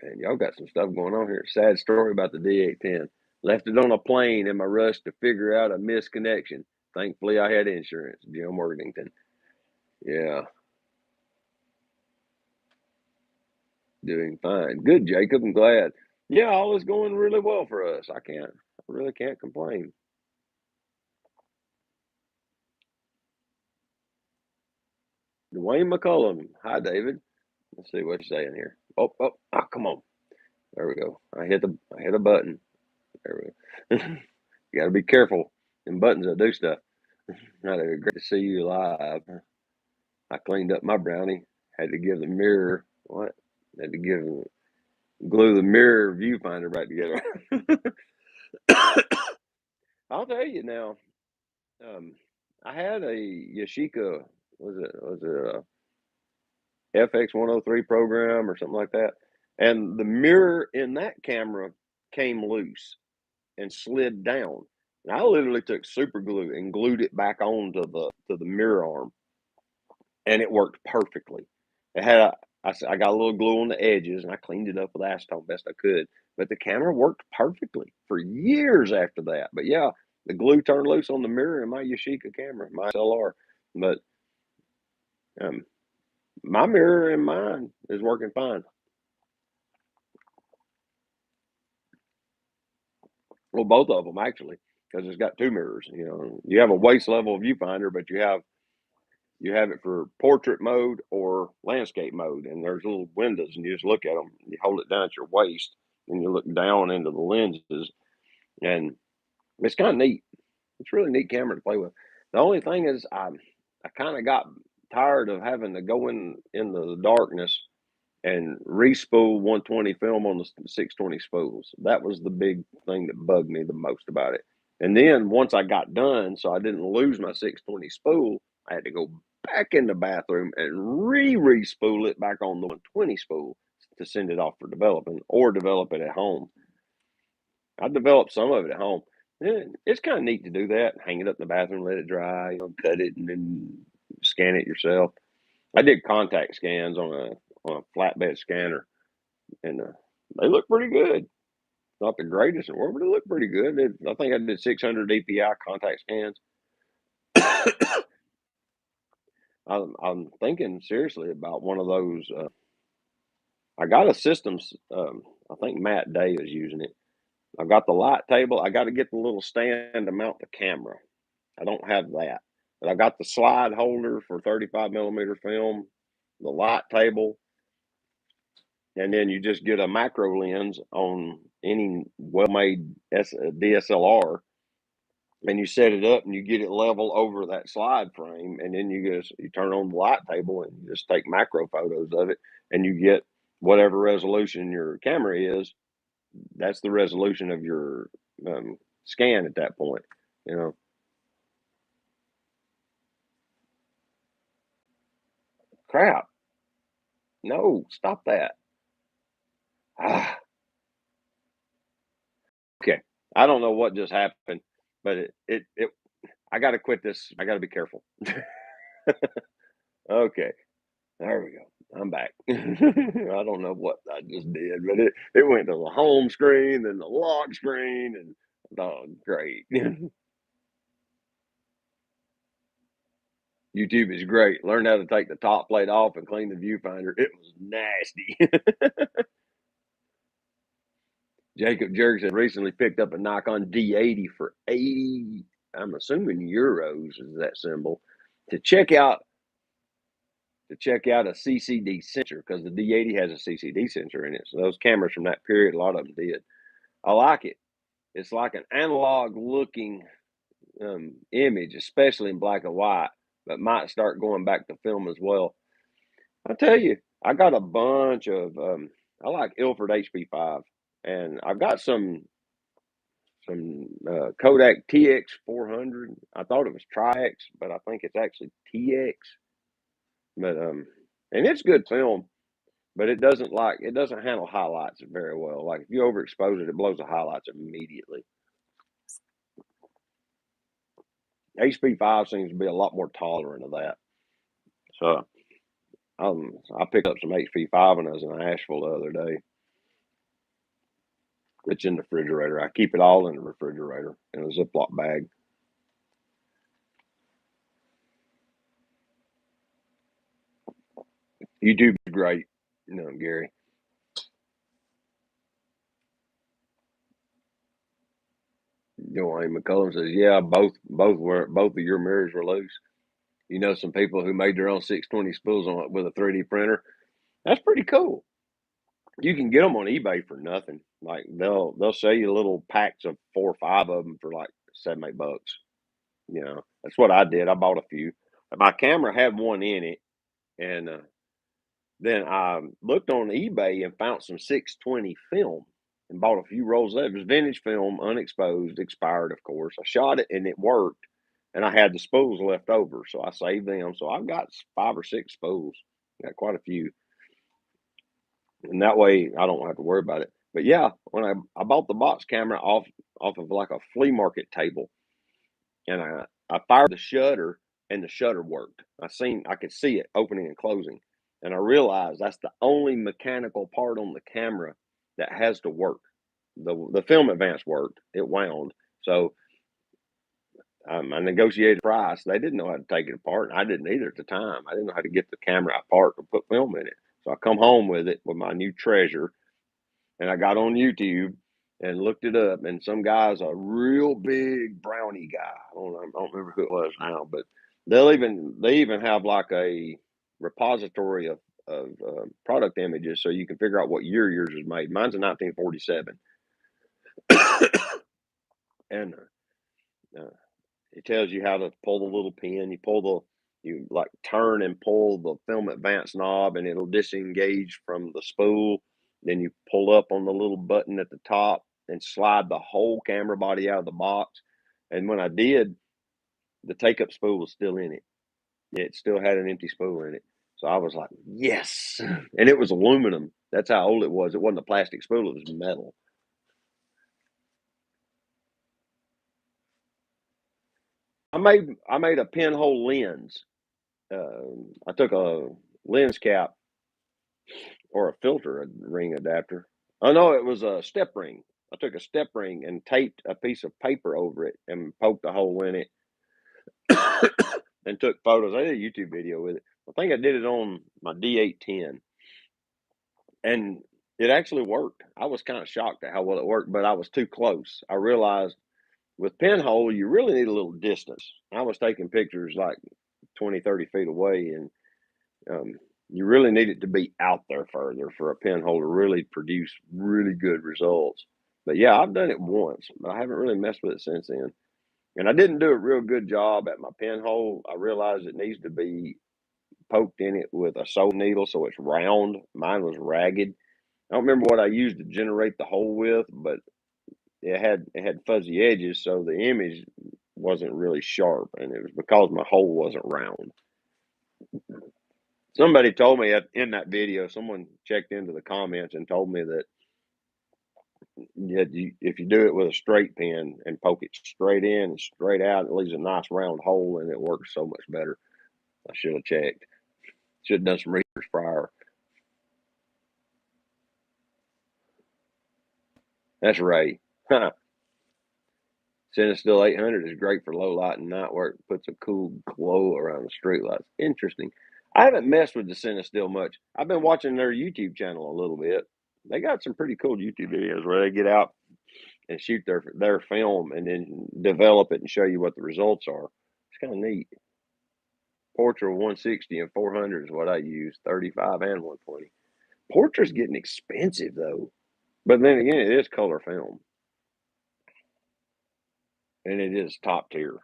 S1: Man, y'all got some stuff going on here. Sad story about the D810. Left it on a plane in my rush to figure out a missed connection. Thankfully, I had insurance. Jim Worthington. Yeah, doing fine. Good, Jacob. I'm glad. Yeah, all is going really well for us. I really can't complain. Dwayne McCullum. Hi, David. Let's see what you're saying here. Oh, come on. There we go. I hit a button. There we go. You got to be careful. Them buttons that do stuff. Great to see you live. I cleaned up my Brownie. Had to give the mirror what? Had to glue the mirror viewfinder back together. I'll tell you now. Um, I had a Yashica. Was it a FX103 program or something like that? And the mirror in that camera came loose and slid down. And I literally took super glue and glued it back onto the mirror arm, and it worked perfectly. It had I got a little glue on the edges, and I cleaned it up with acetone best I could. But the camera worked perfectly for years after that. But yeah, the glue turned loose on the mirror in my Yashica camera, my SLR. But um, my mirror in mine is working fine. Well, both of them actually, because it's got two mirrors. You have a waist level viewfinder, but you have it for portrait mode or landscape mode, and there's little windows, and you just look at them. You hold it down at your waist, and you look down into the lenses, and it's kind of neat. It's a really neat camera to play with. The only thing is, I kind of got tired of having to go in the darkness and re-spool 120 film on the 620 spools. That was the big thing that bugged me the most about it. And then once I got done, so I didn't lose my 620 spool, I had to go back in the bathroom and re-spool it back on the 120 spool to send it off for developing or develop it at home. I developed some of it at home. It's kind of neat to do that. Hang it up in the bathroom, let it dry, cut it, and then scan it yourself. I did contact scans on a flatbed scanner, and they look pretty good. Not the greatest in the world, but they look pretty good. I think I did 600 DPI contact scans. I'm thinking seriously about one of those. I got a systems. I think Matt Day is using it. I've got the light table. I got to get the little stand to mount the camera. I don't have that, but I got the slide holder for 35 millimeter film, the light table, and then you just get a macro lens on any well-made DSLR, and you set it up and you get it level over that slide frame, and then you turn on the light table and you just take macro photos of it, and you get whatever resolution your camera is. That's the resolution of your scan at that point. You know, crap. No, stop that. Ah, okay. I don't know what just happened, but it I got to quit this. I got to be careful. Okay. There we go. I'm back. I don't know what I just did, but it went to the home screen, then the lock screen, and oh, great. YouTube is great. Learned how to take the top plate off and clean the viewfinder. It was nasty. Jacob Jerks had recently picked up a Nikon D80 for 80, I'm assuming euros is that symbol, to check out a CCD sensor, because the D80 has a CCD sensor in it. So those cameras from that period, a lot of them did. I like it. It's like an analog looking image, especially in black and white, but might start going back to film as well. I tell you, I got a bunch of I like Ilford HP5, and I've got some Kodak TX 400. I thought it was Tri-X, but I think it's actually TX. But and it's good film, but it doesn't handle highlights very well. Like if you overexpose it, it blows the highlights immediately. HP5 seems to be a lot more tolerant of that. So I picked up some HP5 when I was in Asheville the other day. It's in the refrigerator. I keep it all in the refrigerator in a Ziploc bag. YouTube's great, Gary. Wayne McCullum says, "Yeah, both of your mirrors were loose. You know, some people who made their own 620 spools on it with a 3D printer. That's pretty cool. You can get them on eBay for nothing. Like they'll sell you little packs of 4 or 5 of them for like $7 8. That's what I did. I bought a few. My camera had one in it, and then I looked on eBay and found some 620 film and bought a few rolls of it. It was vintage film, unexposed, expired, of course. I shot it and it worked, and I had the spools left over, so I saved them. So I've got 5 or 6 spools. Got quite a few, and that way I don't have to worry about it. But yeah, when I bought the box camera off of like a flea market table, and I fired the shutter, and the shutter worked. I could see it opening and closing, and I realized that's the only mechanical part on the camera that has to work. The film advance worked; it wound. So I negotiated a price. They didn't know how to take it apart, and I didn't either at the time. I didn't know how to get the camera apart or put film in it. So I come home with it with my new treasure, and I got on YouTube and looked it up. And some guy's a real big brownie guy. I don't remember who it was now, but they even have like a repository of product images, so you can figure out what year yours was made. Mine's a 1947, and it tells you how to pull the little pin. You like turn and pull the film advance knob, and it'll disengage from the spool. Then you pull up on the little button at the top and slide the whole camera body out of the box. And when I did, the take up spool was still in it. It still had an empty spool in it. So I was like, yes. And it was aluminum. That's how old it was. It wasn't a plastic spool, it was metal. I made a pinhole lens. I took a lens cap or a filter ring adapter. Oh no, it was a step ring. I took a step ring and taped a piece of paper over it and poked a hole in it and took photos. I did a YouTube video with it. I think I did it on my D810, and it actually worked. I was kind of shocked at how well it worked, but I was too close. I realized with pinhole, you really need a little distance. I was taking pictures like 20, 30 feet away, and um, You really need it to be out there further for a pinhole to really produce really good results. But yeah, I've done it once, but I haven't really messed with it since then. And I didn't do a real good job at my pinhole. I realized it needs to be poked in it with a sewing needle so it's round. Mine was ragged. I don't remember what I used to generate the hole with, but it had fuzzy edges, so the image wasn't really sharp, and it was because my hole wasn't round. Somebody told me in that video, someone checked into the comments and told me that if you do it with a straight pin and poke it straight in and straight out, it leaves a nice round hole and it works so much better. I should have checked. Should have done some research prior. That's Ray. Cinestill 800 is great for low light and night work. Puts a cool glow around the street lights. Interesting. I haven't messed with the Cinestill much. I've been watching their YouTube channel a little bit. They got some pretty cool YouTube videos where they get out and shoot their film and then develop it and show you what the results are. It's kind of neat. Portra 160 and 400 is what I use, 35 and 120. Portra's getting expensive though, but then again, it is color film and it is top tier.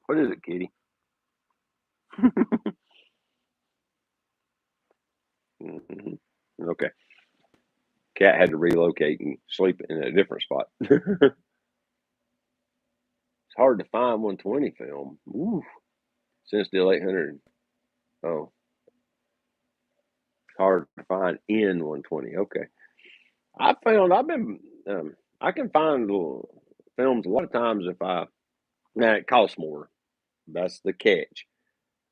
S1: What is it, Kitty? Mm-hmm. Okay. Cat had to relocate and sleep in a different spot. It's hard to find 120 film. Ooh. Cinestill 800. Oh, hard to find in 120. Okay. I can find little films a lot of times now it costs more. That's the catch.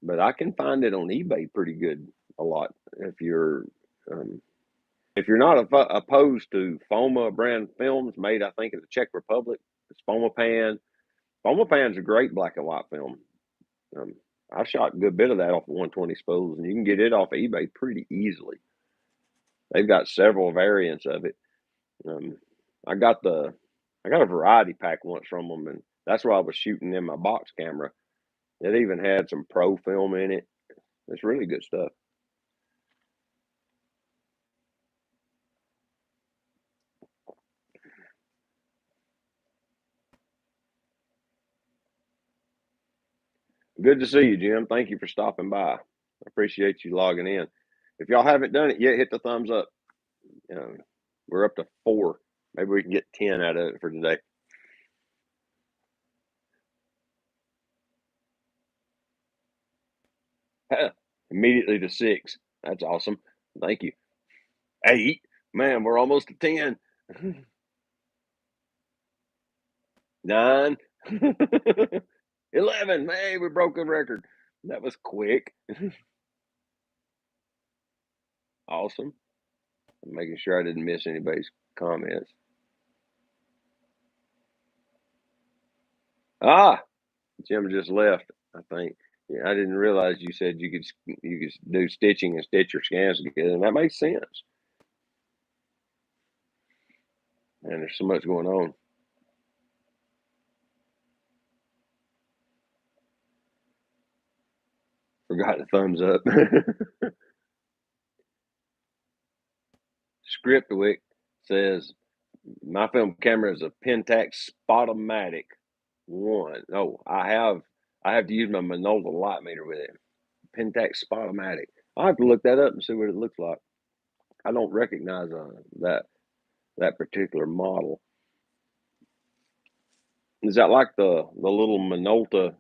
S1: But I can find it on eBay pretty good a lot um, if you're not opposed to Foma brand films made, I think, in the Czech Republic. It's Fomapan. Fomapan's a great black and white film. Um, I shot a good bit of that off of 120 spools, and you can get it off of eBay pretty easily. They've got several variants of it. Um, I got the I got a variety pack once from them, and that's where I was shooting in my box camera. It even had some pro film in it. It's really good stuff. Good to see you, Jim. Thank you for stopping by. I appreciate you logging in. If y'all haven't done it yet, hit the thumbs up. We're up to 4. Maybe we can get 10 out of it for today. Immediately to 6. That's awesome. Thank you. 8. Man, we're almost to 10. 9. 11. Hey, we broke a record. That was quick. Awesome. I'm making sure I didn't miss anybody's comments. Ah, Jim just left, I think. Yeah, I didn't realize you said you could do stitching and stitch your scans together, and that makes sense. And there's so much going on. Forgot the thumbs up. Scriptwick says my film camera is a Pentax Spotomatic 1. Oh, I have to use my Minolta light meter with it. Pentax Spotomatic. I'll have to look that up and see what it looks like. I don't recognize that particular model. Is that like the little Minolta?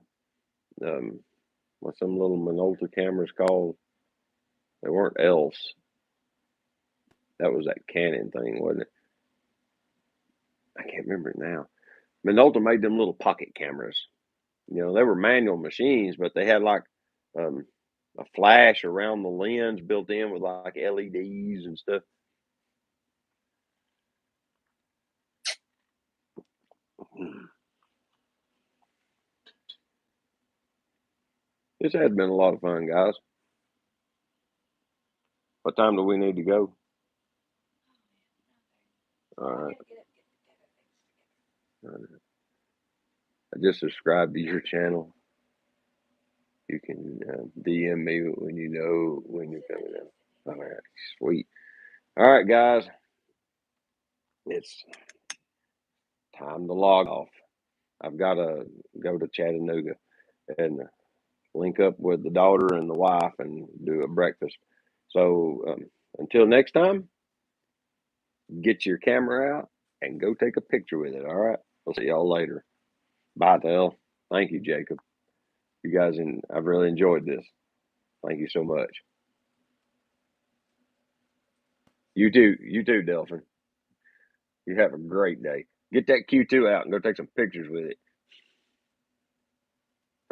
S1: What's some little Minolta cameras called? They weren't ELFs. That was that Canon thing, wasn't it? I can't remember it now. Minolta made them little pocket cameras. They were manual machines, but they had like um, a flash around the lens built in with like LEDs and stuff. This has been a lot of fun, guys. What time do we need to go? All right. just subscribe to your channel. You can DM me when you know when you're coming in. All right, sweet. All right, guys, it's time to log off. I've got to go to Chattanooga and link up with the daughter and the wife and do a breakfast. So until next time, get your camera out and go take a picture with it. All right. We'll see y'all later. Bye, Tel. Thank you, Jacob. You guys, and I've really enjoyed this. Thank you so much. You too. You too, Delphin. You have a great day. Get that Q2 out and go take some pictures with it.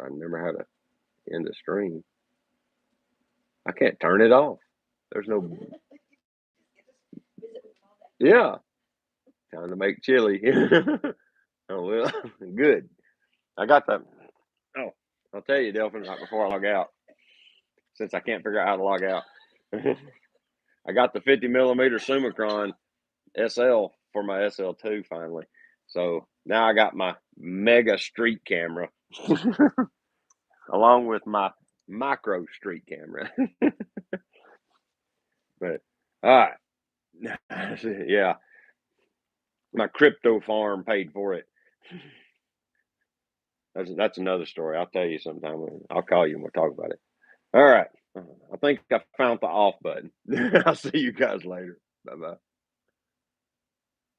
S1: I remember how to end the stream. I can't turn it off. There's no. Yeah. Time to make chili. Oh, well, good. I got the. Oh, I'll tell you, Delphin, right before I log out, since I can't figure out how to log out. I got the 50 millimeter Summicron SL for my SL2 finally. So now I got my mega street camera along with my micro street camera. But all right. Yeah. My crypto farm paid for it. That's another story. I'll tell you sometime. I'll call you and we'll talk about it. All right. I think I found the off button. I'll see you guys later. Bye bye.